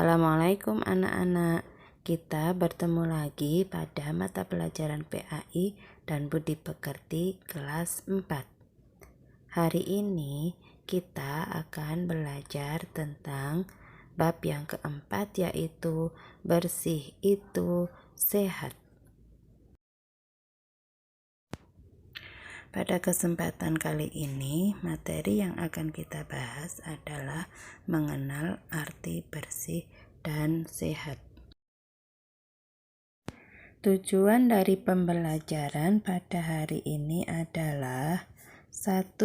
Assalamualaikum anak-anak. Kita bertemu lagi pada mata pelajaran PAI dan Budi Pekerti kelas 4. Hari ini kita akan belajar tentang bab yang keempat, yaitu bersih itu sehat. Pada kesempatan kali ini, materi yang akan kita bahas adalah mengenal arti bersih dan sehat. Tujuan dari pembelajaran pada hari ini adalah 1.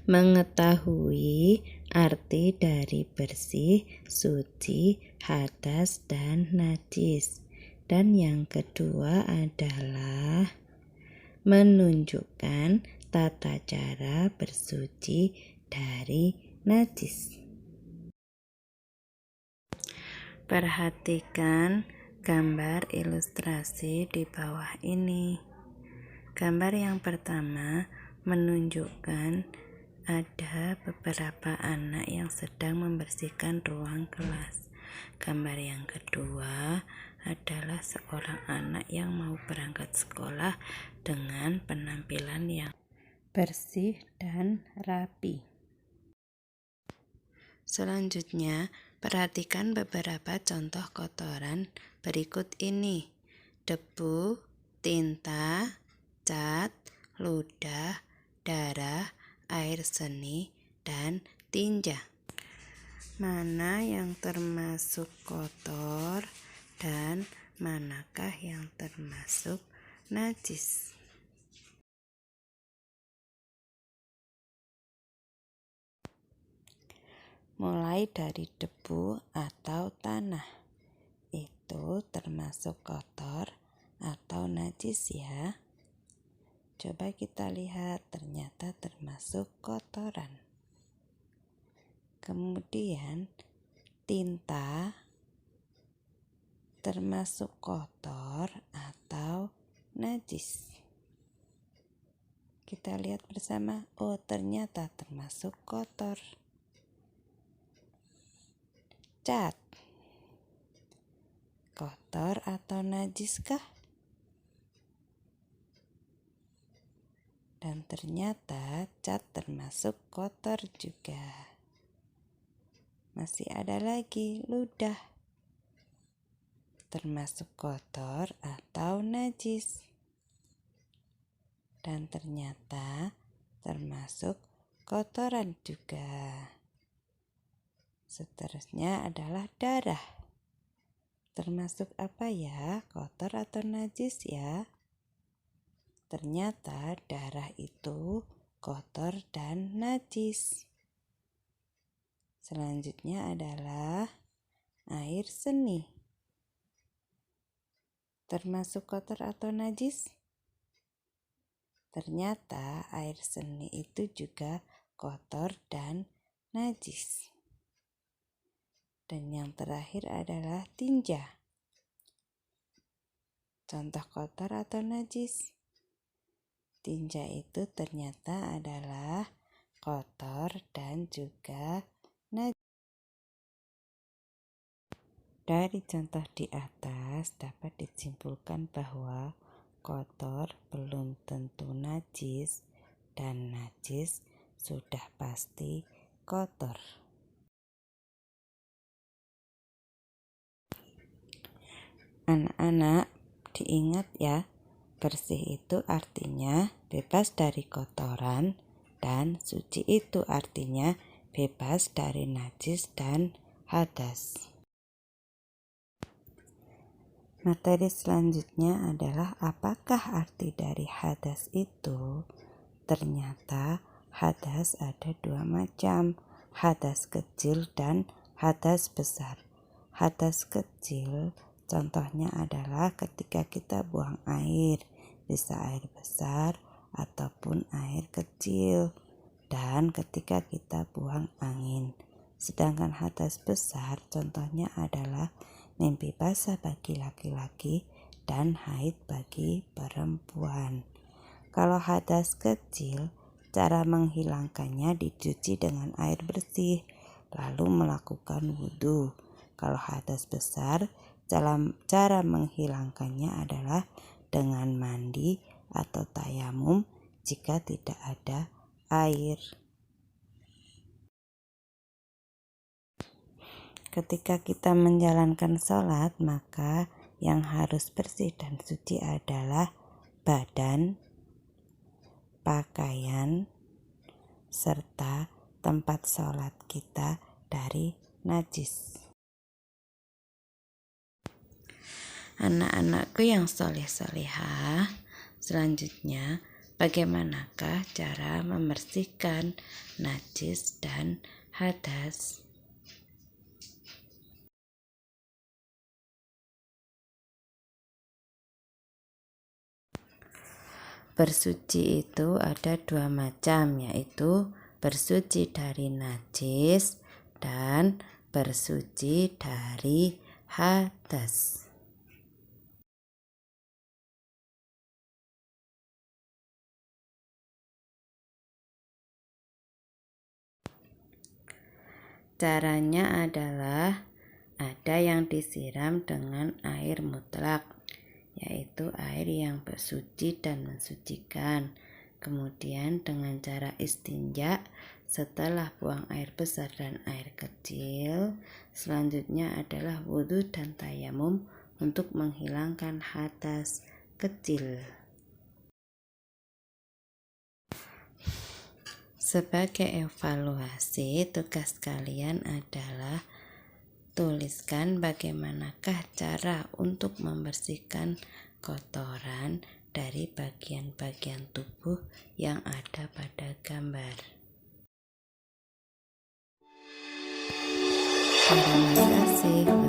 Mengetahui arti dari bersih, suci, hadas, dan najis. Dan yang kedua adalah menunjukkan tata cara bersuci dari najis. Perhatikan gambar ilustrasi di bawah ini. Gambar yang pertama menunjukkan ada beberapa anak yang sedang membersihkan ruang kelas. Gambar yang kedua adalah seorang anak yang mau berangkat sekolah dengan penampilan yang bersih dan rapi. Selanjutnya, perhatikan beberapa contoh kotoran berikut ini: debu, tinta, cat, ludah, darah, air seni, dan tinja. Mana yang termasuk kotor dan manakah yang termasuk najis? Mulai dari debu atau tanah, itu termasuk kotor atau najis ya. Coba kita lihat, ternyata termasuk kotoran. Kemudian tinta termasuk kotor atau najis. Kita lihat bersama, oh ternyata termasuk kotor. Cat, kotor atau najiskah? Dan ternyata cat termasuk kotor juga. Masih ada lagi ludah, termasuk kotor atau najis. Dan ternyata termasuk kotoran juga. Seterusnya adalah darah. Termasuk apa ya? Kotor atau najis ya? Ternyata darah itu kotor dan najis. Selanjutnya adalah air seni. Termasuk kotor atau najis? Ternyata air seni itu juga kotor dan najis. Dan yang terakhir adalah tinja. Contoh kotor atau najis? Tinja itu ternyata adalah kotor dan juga najis. Dari contoh di atas dapat disimpulkan bahwa kotor belum tentu najis dan najis sudah pasti kotor. Anak-anak, diingat ya, bersih itu artinya bebas dari kotoran dan suci itu artinya bebas dari najis dan hadas. Materi selanjutnya adalah apakah arti dari hadas itu? Ternyata hadas ada dua macam, hadas kecil dan hadas besar. Hadas kecil contohnya adalah ketika kita buang air, bisa air besar ataupun air kecil, dan ketika kita buang angin. Sedangkan hadas besar contohnya adalah mimpi basah bagi laki-laki dan haid bagi perempuan. Kalau hadas kecil, cara menghilangkannya dicuci dengan air bersih, lalu melakukan wudhu. Kalau hadas besar, cara menghilangkannya adalah dengan mandi atau tayamum jika tidak ada air. Ketika kita menjalankan sholat, maka yang harus bersih dan suci adalah badan, pakaian, serta tempat sholat kita dari najis. Anak-anakku yang soleh-solehah, selanjutnya bagaimanakah cara membersihkan najis dan hadas? Bersuci itu ada dua macam, yaitu bersuci dari najis dan bersuci dari hadas. Caranya adalah ada yang disiram dengan air mutlak, yaitu air yang bersuci dan mensucikan. Kemudian dengan cara istinja, setelah buang air besar dan air kecil, selanjutnya adalah wudhu dan tayamum untuk menghilangkan hadas kecil. Sebagai evaluasi, tugas kalian adalah tuliskan bagaimanakah cara untuk membersihkan kotoran dari bagian-bagian tubuh yang ada pada gambar. Terima kasih.